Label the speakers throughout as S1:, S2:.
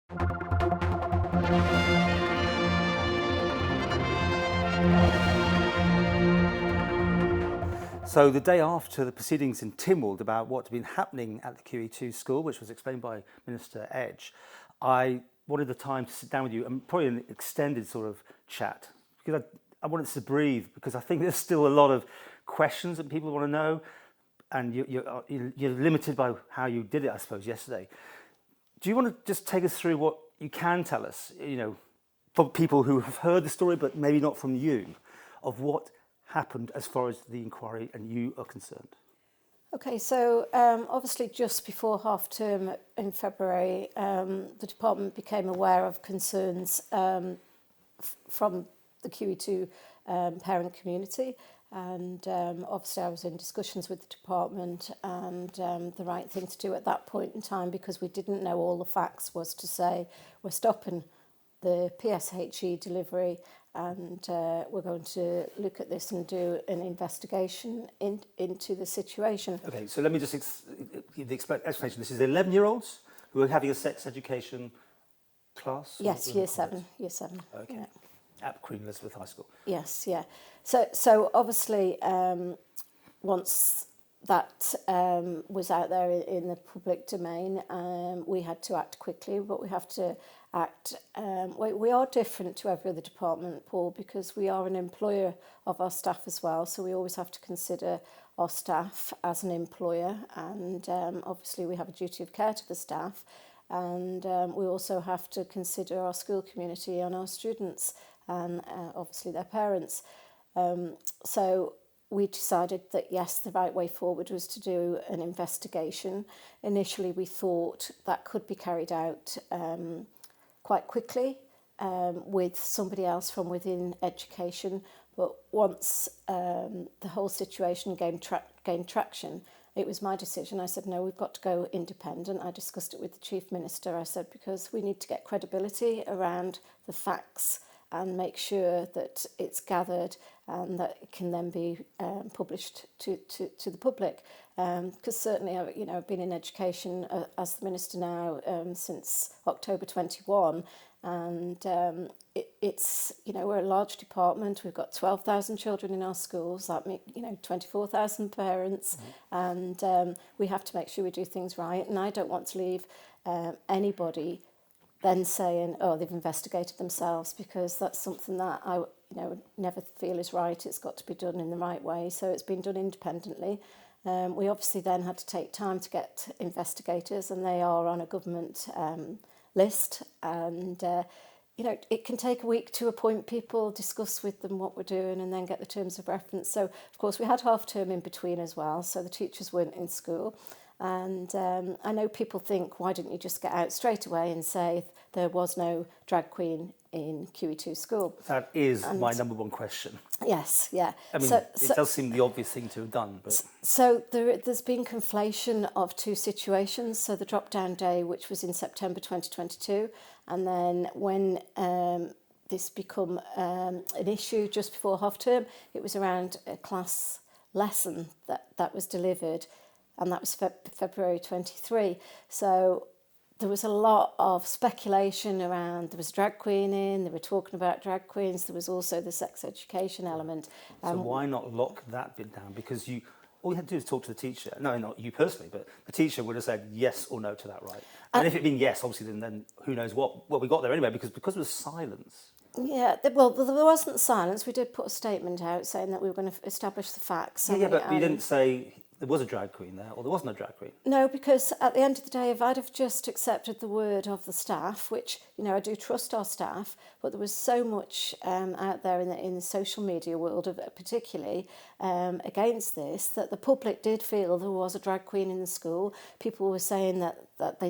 S1: So the day after the proceedings in Tynwald about what had been happening at the QE2 school, which was explained by Minister Edge, I wanted the time to sit down with you and probably an extended sort of chat, because I wanted to breathe, because I think there's still a lot of questions that people want to know, and you're limited by how you did it, I suppose, yesterday. Do you want to just take us through what you can tell us, for people who have heard the story but maybe not from you, of what happened as far as the inquiry and you are concerned?
S2: Okay, so obviously just before half term in February, the department became aware of concerns from the QE2 parent community, and obviously I was in discussions with the department, and the right thing to do at that point in time, because we didn't know all the facts, was to say we're stopping the PSHE delivery, and we're going to look at this and do an investigation into the situation.
S1: Okay, so let me just give the explanation. This is 11-year-olds who are having a sex education class?
S2: Yes, year 7.
S1: Okay.
S2: Yeah.
S1: At Queen Elizabeth High School.
S2: Yes, yeah. So obviously, once that was out there in the public domain, we had to act quickly, but we have to act. We are different to every other department, Paul, because we are an employer of our staff as well. So we always have to consider our staff as an employer, and obviously we have a duty of care to the staff, and we also have to consider our school community and our students, and obviously their parents. So we decided that yes, the right way forward was to do an investigation. Initially, we thought that could be carried out quite quickly with somebody else from within education. But once the whole situation gained traction, it was my decision. I said, no, we've got to go independent. I discussed it with the Chief Minister. I said, because we need to get credibility around the facts and make sure that it's gathered and that it can then be published to the public. Because certainly, I've been in education as the Minister now since October 21, and it's, we're a large department. We've got 12,000 children in our schools. That means, 24,000 parents, and we have to make sure we do things right. And I don't want to leave anybody then saying, oh, they've investigated themselves, because that's something that I never feel is right. It's got to be done in the right way. So it's been done independently. We obviously then had to take time to get investigators, and they are on a government list. And, it can take a week to appoint people, discuss with them what we're doing, and then get the terms of reference. So, of course, we had half term in between as well, so the teachers weren't in school. And I know people think, why didn't you just get out straight away and say there was no drag queen in QE2 school?
S1: That is my number one question.
S2: Yes, yeah.
S1: I mean, it does seem the obvious thing to have done. But
S2: So there's been conflation of two situations. So the drop-down day, which was in September 2022, and then when this become an issue just before half-term, it was around a class lesson that was delivered, and that was February 23. So there was a lot of speculation around, there was drag queen in, they were talking about drag queens, there was also the sex education element.
S1: So why not lock that bit down? Because all you had to do is talk to the teacher. No, not you personally, but the teacher would have said yes or no to that, right? And if it had been yes, obviously, then who knows what we got there anyway, because it was silence.
S2: Yeah, well, there wasn't silence. We did put a statement out saying that we were going to establish the facts.
S1: Yeah, but you didn't say there was a drag queen there, or there wasn't a drag queen.
S2: No, because at the end of the day, if I'd have just accepted the word of the staff, which, I do trust our staff, but there was so much out there in the social media world, particularly against this, that the public did feel there was a drag queen in the school. People were saying that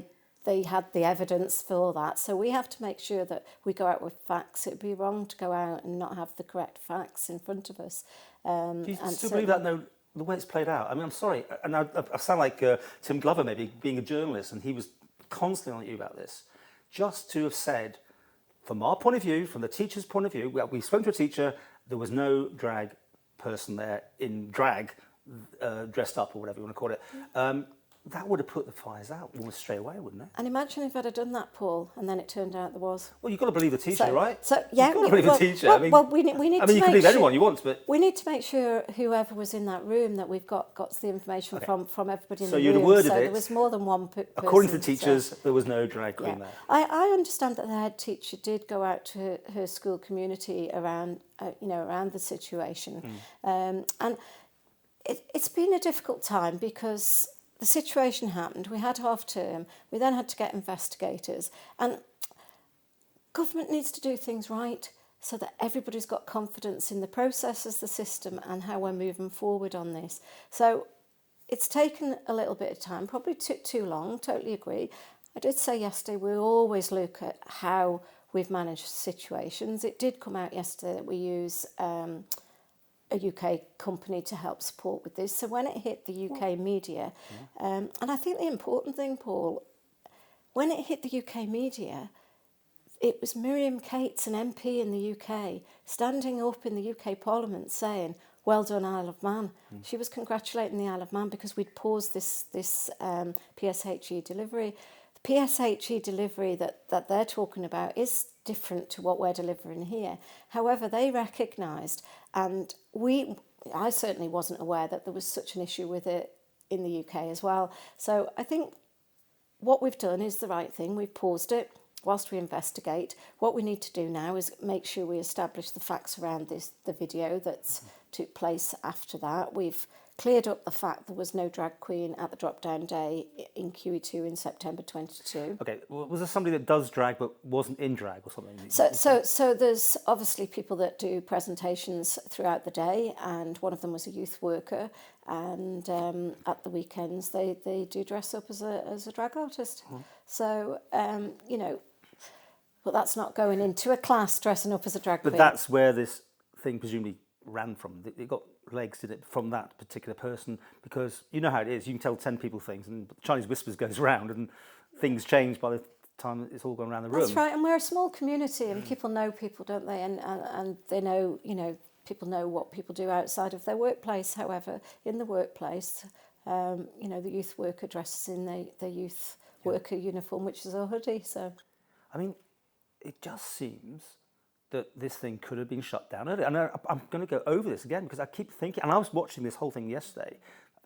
S2: they had the evidence for that. So we have to make sure that we go out with facts. It'd be wrong to go out and not have the correct facts in front of us.
S1: Do you still believe that, though, the way it's played out? I mean, I'm sorry, and I sound like Tim Glover, maybe, being a journalist, and he was constantly on you about this. Just to have said, from our point of view, from the teacher's point of view, we spoke to a teacher, there was no drag person there in drag, dressed up or whatever you want to call it. that would have put the fires out almost straight away, wouldn't it?
S2: And imagine if I'd have done that, Paul, and then it turned out there was.
S1: Well, you've got to believe the teacher, right?
S2: So yeah,
S1: you've got to believe the teacher.
S2: Well,
S1: I mean,
S2: we need
S1: I mean,
S2: to
S1: you
S2: make
S1: can believe
S2: sure,
S1: anyone you want, but
S2: we need to make sure whoever was in that room that we've got the information from everybody in the room.
S1: So you'd have worded
S2: so
S1: it.
S2: there was more than one person.
S1: According to the teachers, there was no drag queen
S2: Yeah.
S1: there.
S2: I understand that the head teacher did go out to her school community around around the situation, and it's been a difficult time because the situation happened. We had half term. We then had to get investigators, and government needs to do things right so that everybody's got confidence in the processes, the system, and how we're moving forward on this. So it's taken a little bit of time, probably too long. Totally agree. I did say yesterday we always look at how we've managed situations. It did come out yesterday that we use a UK company to help support with this. So when it hit the UK media, and I think the important thing, Paul, when it hit the UK media, it was Miriam Cates, an MP in the UK, standing up in the UK Parliament saying, "Well done, Isle of Man." She was congratulating the Isle of Man because we'd paused this PSHE delivery. The PSHE delivery that they're talking about is different to what we're delivering here. However, they recognised, and I certainly wasn't aware that there was such an issue with it in the UK as well. So I think what we've done is the right thing. We've paused it whilst we investigate. What we need to do now is make sure we establish the facts around the video that took place after that. We've cleared up the fact there was no drag queen at the drop-down day in QE2 in September 22.
S1: Okay, well, was there somebody that does drag but wasn't in drag or something?
S2: So there's obviously people that do presentations throughout the day, and one of them was a youth worker, and at the weekends they do dress up as a drag artist. So, but that's not going into a class dressing up as a drag queen.
S1: But that's where this thing presumably ran from. It got legs, did it, from that particular person? Because you know how it is. You can tell 10 people things, and Chinese whispers goes around, and things change by the time it's all gone around the room.
S2: That's right, and we're a small community, and people know people, don't they? And they know, people know what people do outside of their workplace. However, in the workplace, the youth worker dresses in their youth worker uniform, which is a hoodie. So,
S1: I mean, it just seems that this thing could have been shut down earlier. And I'm going to go over this again because I keep thinking, and I was watching this whole thing yesterday,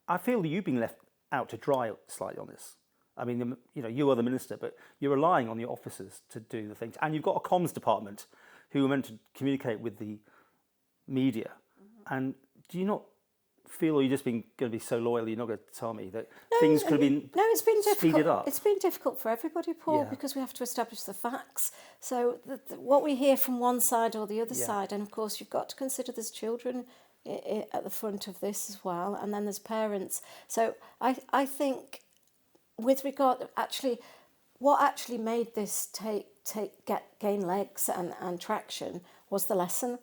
S1: I feel that you've been left out to dry slightly on this. I mean, you are the minister, but you're relying on your officers to do the things. And you've got a comms department who are meant to communicate with the media. And do you not feel, or you're just going to be so loyal, you're not going to tell me that things could have been
S2: it's been
S1: speeded
S2: difficult.
S1: up?
S2: It's been difficult for everybody, Paul, because we have to establish the facts. So what we hear from one side or the other side, and of course you've got to consider there's children at the front of this as well, and then there's parents. So I think with regard, what actually made this gain legs and traction was the lesson.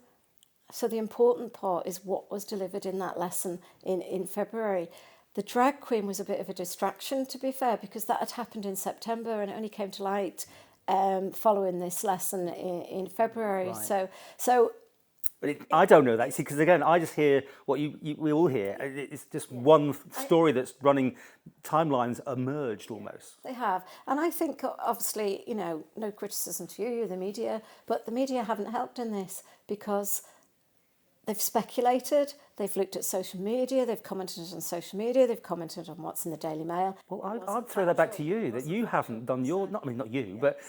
S2: So the important part is what was delivered in that lesson in February. The drag queen was a bit of a distraction, to be fair, because that had happened in September and it only came to light following this lesson in February.
S1: Right.
S2: So.
S1: But I don't know that, you see, because again, I just hear what we all hear. It's just one story that's running, timelines are merged almost.
S2: They have. And I think, obviously, no criticism to you, the media, but the media haven't helped in this because they've speculated, they've looked at social media, they've commented on social media, they've commented on what's in the Daily Mail.
S1: Well, I'd throw that back to you, that you haven't done your, not you, but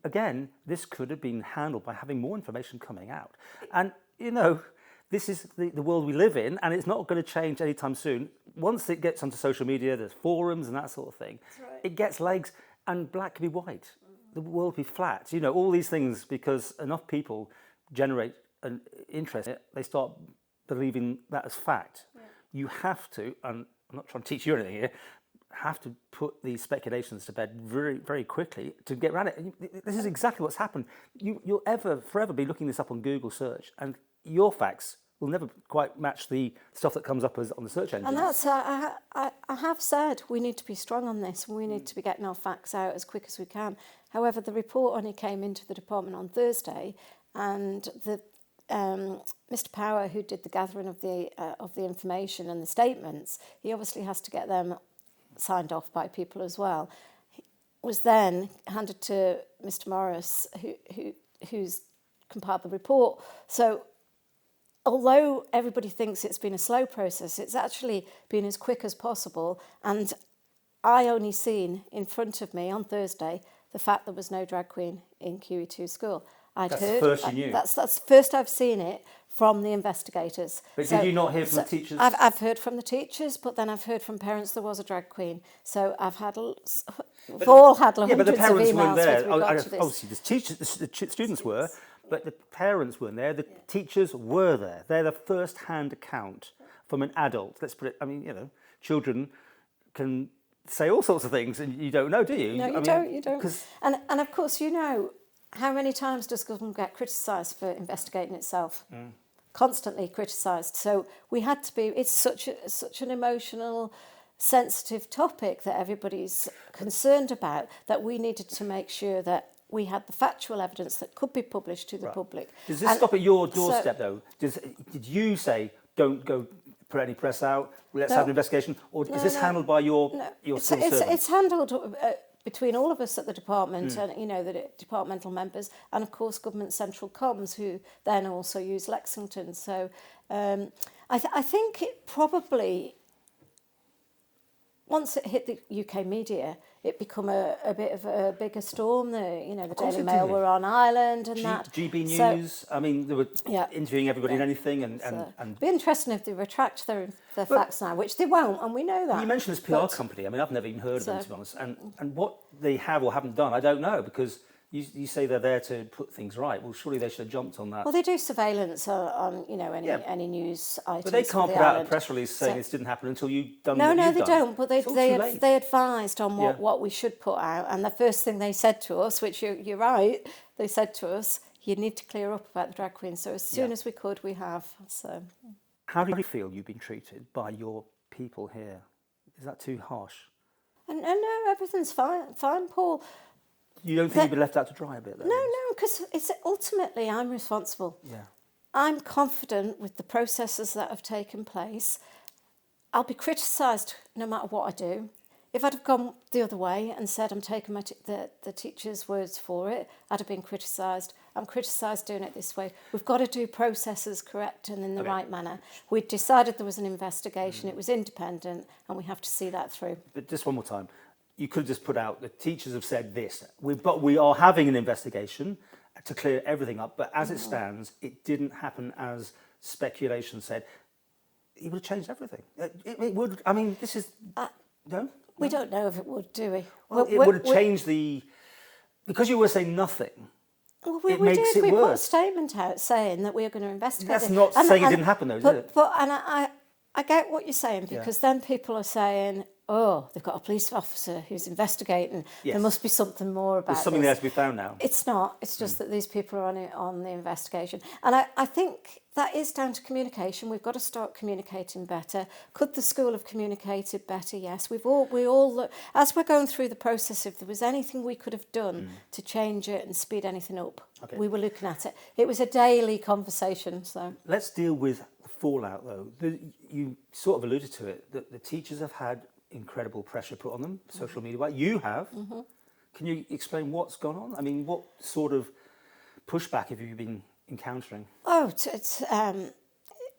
S1: again, this could have been handled by having more information coming out. And, this is the world we live in, and it's not going to change anytime soon. Once it gets onto social media, there's forums and that sort of thing. Right. It gets legs, and black can be white. The world will be flat. All these things, because enough people generate an interest in it, they start believing that as fact. Yeah. You have to, and I'm not trying to teach you anything here, have to put these speculations to bed very, very quickly to get around it. This is exactly what's happened. You'll forever be looking this up on Google search, and your facts will never quite match the stuff that comes up as on the search engine.
S2: And that's, I have said, we need to be strong on this. We need to be getting our facts out as quick as we can. However, the report only came into the department on Thursday, and Mr. Power, who did the gathering of the information and the statements, he obviously has to get them signed off by people as well, was then handed to Mr. Morris, who's compiled the report. So although everybody thinks it's been a slow process, it's actually been as quick as possible. And I only seen in front of me on Thursday the fact there was no drag queen in QE2 school.
S1: That's the first you knew?
S2: That's the first I've seen it from the investigators.
S1: But did you not hear from the teachers?
S2: I've heard from the teachers, but then I've heard from parents there was a drag queen. So we've all had hundreds
S1: but the
S2: of
S1: parents
S2: emails
S1: weren't there.
S2: with regard to this.
S1: Obviously, the students were, but the parents weren't there. The teachers were there. They're the first-hand account from an adult. Let's put it. I mean, children can say all sorts of things, and you don't know, do you?
S2: No, you don't. And of course, how many times does government get criticised for investigating itself? Constantly criticised. So we had to be. It's such an emotional, sensitive topic that everybody's concerned about, that we needed to make sure that we had the factual evidence that could be published to the public.
S1: Does this stop at your doorstep, though? Did you say, don't go put any press out, let's have an investigation? Or is this handled by your civil servant?
S2: It's handled between all of us at the department and, the departmental members, and of course Government Central Comms, who then also use Lexington. So I think it probably, once it hit the UK media, it become a bit of a bigger storm. The Daily Mail were on Ireland and that.
S1: GB News, I mean, they were interviewing everybody and anything. And
S2: it'd be interesting if they retract their facts now, which they won't, and we know that.
S1: You mentioned this PR company. I mean, I've never even heard of them, to be honest. And what they have or haven't done, I don't know, because you say they're there to put things right. Well, surely they should have jumped on that.
S2: Well, they do surveillance on any news items.
S1: But they can't put out a press release saying this didn't happen until you've done what you've
S2: No, they
S1: done.
S2: don't. But they advised on what we should put out. And the first thing they said to us, which you're right, they said to us, you need to clear up about the drag queen. So as soon as we could, we have. So,
S1: how do you feel you've been treated by your people here? Is that too harsh?
S2: And no, everything's fine, Paul.
S1: You don't think you've been left out to dry a bit, though?
S2: No, because it's ultimately I'm responsible.
S1: Yeah.
S2: I'm confident with the processes that have taken place. I'll be criticised no matter what I do. If I'd have gone the other way and said I'm taking the teacher's words for it, I'd have been criticised. I'm criticised doing it this way. We've got to do processes correct and in the right manner. We decided there was an investigation, it was independent, and we have to see that through.
S1: But just one more time. You could have just put out, the teachers have said this, but we are having an investigation to clear everything up. But as it stands, it didn't happen as speculation said. It would have changed everything. It would. I mean, this is no.
S2: We don't know if it would, do we?
S1: Well, it would have changed because you were saying nothing.
S2: Well,
S1: it makes it
S2: we
S1: worse.
S2: Put a statement out saying that we are going to investigate.
S1: That's not saying it didn't happen, though, is it?
S2: But I get what you're saying, because then people are saying, oh, they've got a police officer who's investigating.
S1: Yes.
S2: There must be something more about
S1: There's something there to be found now.
S2: It's not. It's just that these people are on the investigation. And I think that is down to communication. We've got to start communicating better. Could the school have communicated better? Yes. We all look, as we're going through the process, if there was anything we could have done to change it and speed anything up, we were looking at it. It was a daily conversation. So let's
S1: deal with the fallout, though. You sort of alluded to it, that the teachers have had incredible pressure put on them, social media. You have. Can you explain what's gone on? I mean, what sort of pushback have you been encountering?
S2: Oh,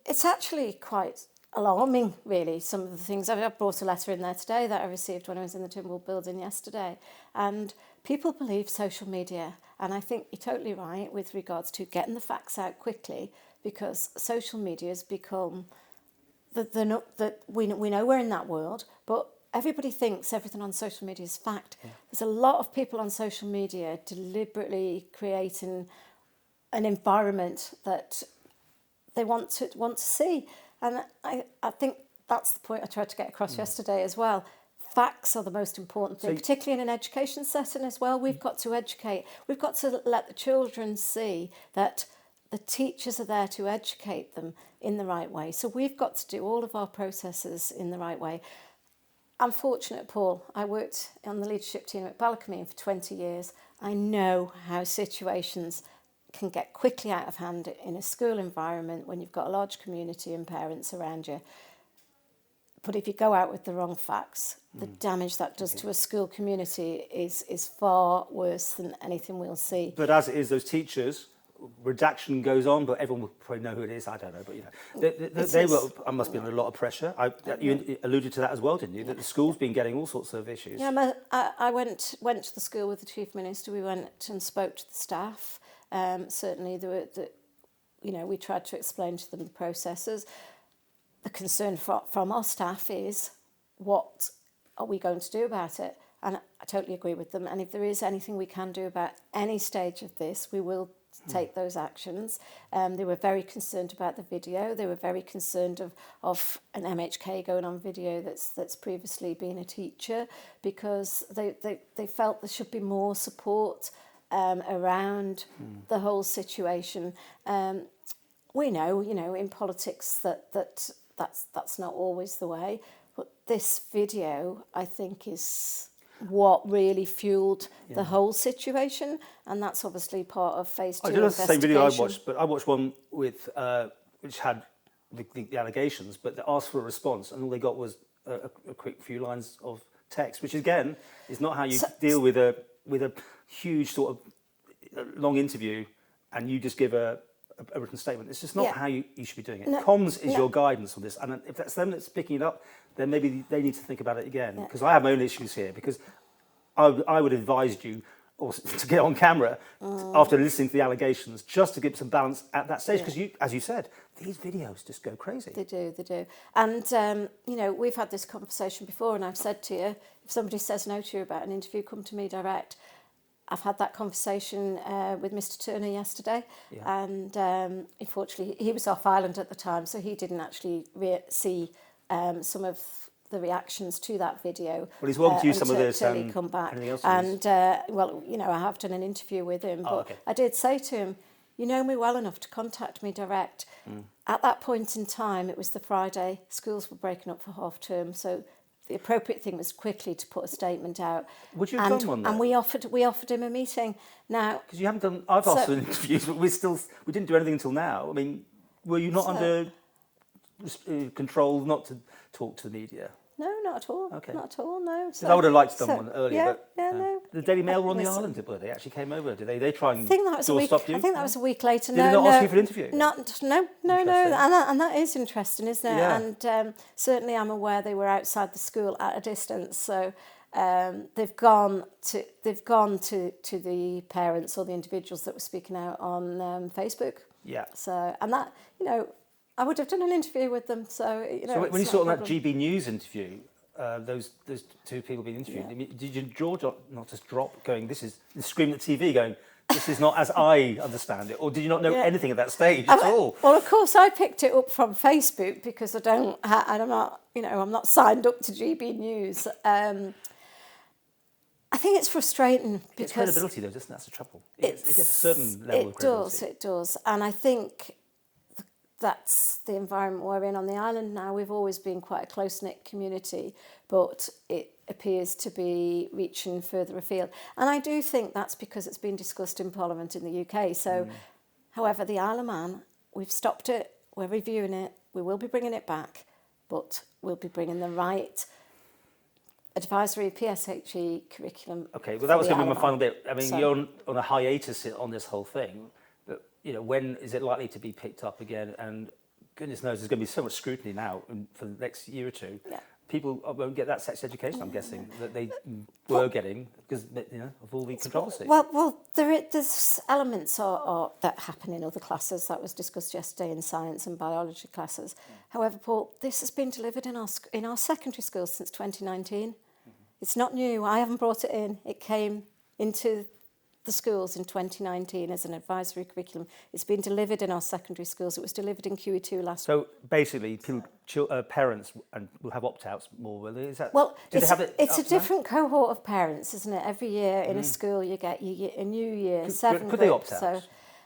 S2: it's actually quite alarming, really, some of the things. I've brought a letter in there today that I received when I was in the Tynwald building yesterday. And people believe social media. And I think you're totally right with regards to getting the facts out quickly, because social media has become... we know we're in that world, but everybody thinks everything on social media is fact. Yeah. There's a lot of people on social media deliberately creating an environment that they want to see, and I think that's the point I tried to get across yesterday as well. Facts are the most important thing, particularly in an education setting as well. We've got to educate. We've got to let the children see that the teachers are there to educate them in the right way. So we've got to do all of our processes in the right way. I'm fortunate, Paul. I worked on the leadership team at Ballacomine for 20 years. I know how situations can get quickly out of hand in a school environment when you've got a large community and parents around you. But if you go out with the wrong facts, the damage that does to a school community is far worse than anything we'll see.
S1: But as it is, those teachers, redaction goes on, but everyone will probably know who it is. I don't know, but I must be under a lot of pressure. You alluded to that as well, didn't you? That the school's been getting all sorts of issues.
S2: Yeah, I went to the school with the Chief Minister. We went and spoke to the staff. Certainly, we tried to explain to them the processes. The concern from our staff is, what are we going to do about it? And I totally agree with them. And if there is anything we can do about any stage of this, we will take those actions. They were very concerned about the video. They were very concerned of an MHK going on video that's previously been a teacher, because they felt there should be more support around the whole situation. We know, in politics that's not always the way, but this video, I think, is what really fueled the whole situation, and that's obviously part of phase 2
S1: I don't know if it's the
S2: investigation.
S1: same video I watched, but I watched one with which had the allegations, but they asked for a response, and all they got was a quick few lines of text, which again is not how you deal with a huge sort of long interview, and you just give a written statement. It's just not how you should be doing it. Comms is your guidance on this, and if that's them that's picking it up, then maybe they need to think about it again. Because I have my own issues here. Because I would advise you also to get on camera after listening to the allegations, just to give some balance at that stage. Because as you said, these videos just go crazy.
S2: They do. And we've had this conversation before, and I've said to you, if somebody says no to you about an interview, come to me direct. I've had that conversation with Mr. Turner yesterday, and unfortunately he was off island at the time, so he didn't actually see some of the reactions to that video.
S1: Well, he's welcome to use some of this.
S2: Until he come back.
S1: Anything else?
S2: And I have done an interview with him, but I did say to him, you know me well enough to contact me direct. At that point in time, it was the Friday. Schools were breaking up for half term, so the appropriate thing was quickly to put a statement out.
S1: Would you have done one then?
S2: And we offered him a meeting. Now,
S1: because you haven't done. I've asked for interviews, but we didn't do anything until now. I mean, were you not under control not to talk to the media?
S2: No, not at all.
S1: Okay.
S2: Not at all. No.
S1: I would have liked to have done one earlier.
S2: No.
S1: The Daily Mail were on the island, did they? Actually came over. Did they try and stop you?
S2: I think that was a week later.
S1: Did they not ask you for an interview?
S2: No. And that is interesting, isn't it?
S1: Yeah.
S2: And certainly, I'm aware they were outside the school at a distance. So they've gone to the parents or the individuals that were speaking out on Facebook.
S1: Yeah.
S2: So and that I would have done an interview with them. So
S1: So when you saw that GB News interview, those two people being interviewed, did your jaw not just drop, going, scream at TV, going, this is not as I understand it, or did you not know anything at that stage at all?
S2: Well, of course, I picked it up from Facebook because I'm not signed up to GB News. I think it's frustrating because
S1: it's credibility, though, doesn't it? That's the trouble. It gets a certain level of credibility.
S2: It does, and I think that's the environment we're in on the island now. We've always been quite a close-knit community, but it appears to be reaching further afield. And I do think that's because it's been discussed in Parliament in the UK. So, however, the Isle of Man, we've stopped it, we're reviewing it, we will be bringing it back, but we'll be bringing the right advisory PSHE curriculum.
S1: Okay, well, that was going to be my final bit. I mean, you're on a hiatus on this whole thing. When is it likely to be picked up again? And goodness knows, there's going to be so much scrutiny now for the next year or two. Yeah. People won't get that sex education, I'm guessing, that they were getting because of all the controversy.
S2: Well, there's elements that happen in other classes. That was discussed yesterday in science and biology classes. However, Paul, this has been delivered in our secondary schools since 2019. It's not new. I haven't brought it in. It came into the schools in 2019 as an advisory curriculum. It's been delivered in our secondary schools. It was delivered in QE2 last week.
S1: So basically, parents will have opt-outs more, will they? Is that,
S2: well, it's a different cohort of parents, isn't it? Every year in a school you get a new year, 7
S1: Could they opt out?
S2: So,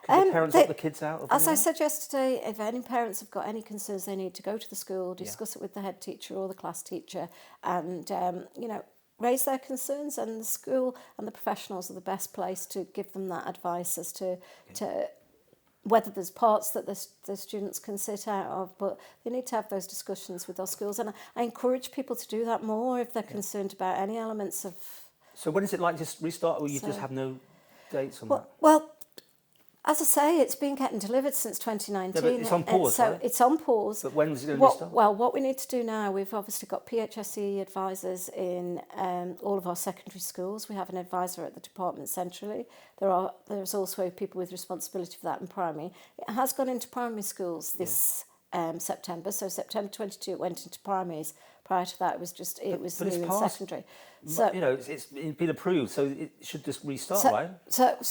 S1: could the parents opt the kids out?
S2: As I said yesterday, if any parents have got any concerns, they need to go to the school, discuss it with the head teacher or the class teacher, and raise their concerns, and the school and the professionals are the best place to give them that advice as to whether there's parts that the students can sit out of, but they need to have those discussions with our schools. And I encourage people to do that more if they're concerned about any elements of...
S1: So when is it like just restart, or you just have no dates on that?
S2: Well, as I say, it's been getting delivered since 2019.
S1: Yeah, but it's on pause,
S2: so
S1: right?
S2: it's on pause.
S1: But when's it going to restart?
S2: Well, what we need to do now, we've obviously got PHSE advisors in all of our secondary schools. We have an advisor at the department centrally. There's also people with responsibility for that in primary. It has gone into primary schools this September. So September 22, it went into primaries. Prior to that, it was new in secondary. So
S1: it's been approved, so it should just restart, right?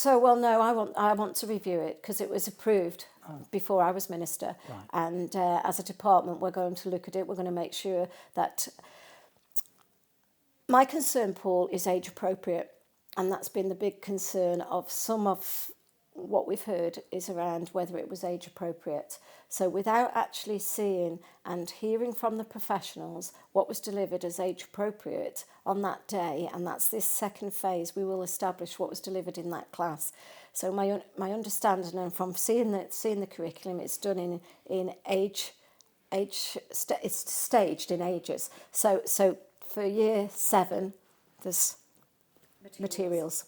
S2: Well, no, I want to review it because it was approved before I was minister,
S1: Right.
S2: and as a department, we're going to look at it. We're going to make sure that my concern, Paul, is age appropriate, and that's been the big concern of some of what we've heard is around whether it was age appropriate. So without actually seeing and hearing from the professionals what was delivered as age appropriate on that day, and that's this second phase, we will establish what was delivered in that class. So my understanding, and from seeing the curriculum, it's done in age. It's staged in ages. So for year 7, there's materials.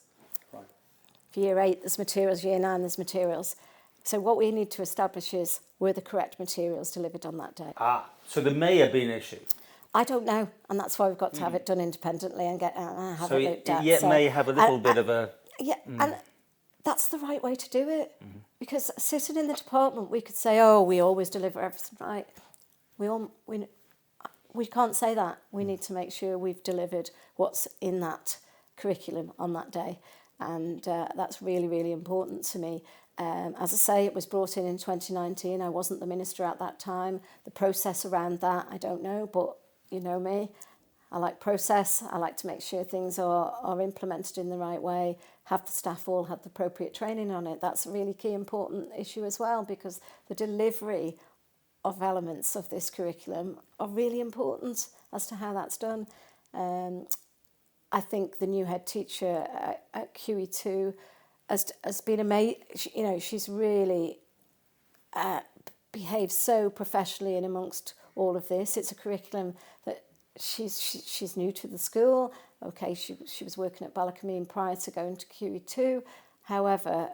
S2: For year 8, there's materials. Year 9, there's materials. So what we need to establish is, were the correct materials delivered on that day?
S1: So there may have been an issue.
S2: I don't know, and that's why we've got to have it done independently and have
S1: So
S2: it looked at.
S1: it may have a little bit of a...
S2: Yeah, and that's the right way to do it. Because sitting in the department, we could say, oh, we always deliver everything right. We can't say that. We need to make sure we've delivered what's in that curriculum on that day. And that's really, really important to me. As I say, it was brought in 2019. I wasn't the minister at that time. The process around that, I don't know, but you know me. I like process. I like to make sure things are implemented in the right way, have the staff all have the appropriate training on it. That's a really key important issue as well, because the delivery of elements of this curriculum are really important as to how that's done. I think the new head teacher at QE2 has been amazing. She's really behaved so professionally in amongst all of this. It's a curriculum that she's new to the school. Okay, she was working at Ballacameen prior to going to QE2. However,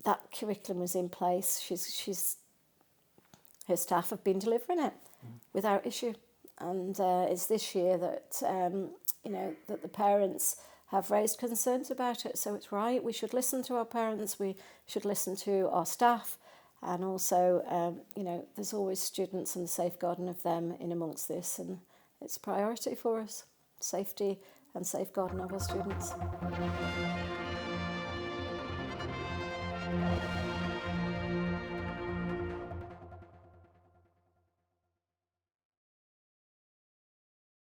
S2: that curriculum was in place. Her staff have been delivering it without issue. And it's this year that, that the parents have raised concerns about it. So it's right. We should listen to our parents. We should listen to our staff. And also, there's always students and the safeguarding of them in amongst this. And it's a priority for us, safety and safeguarding of our students.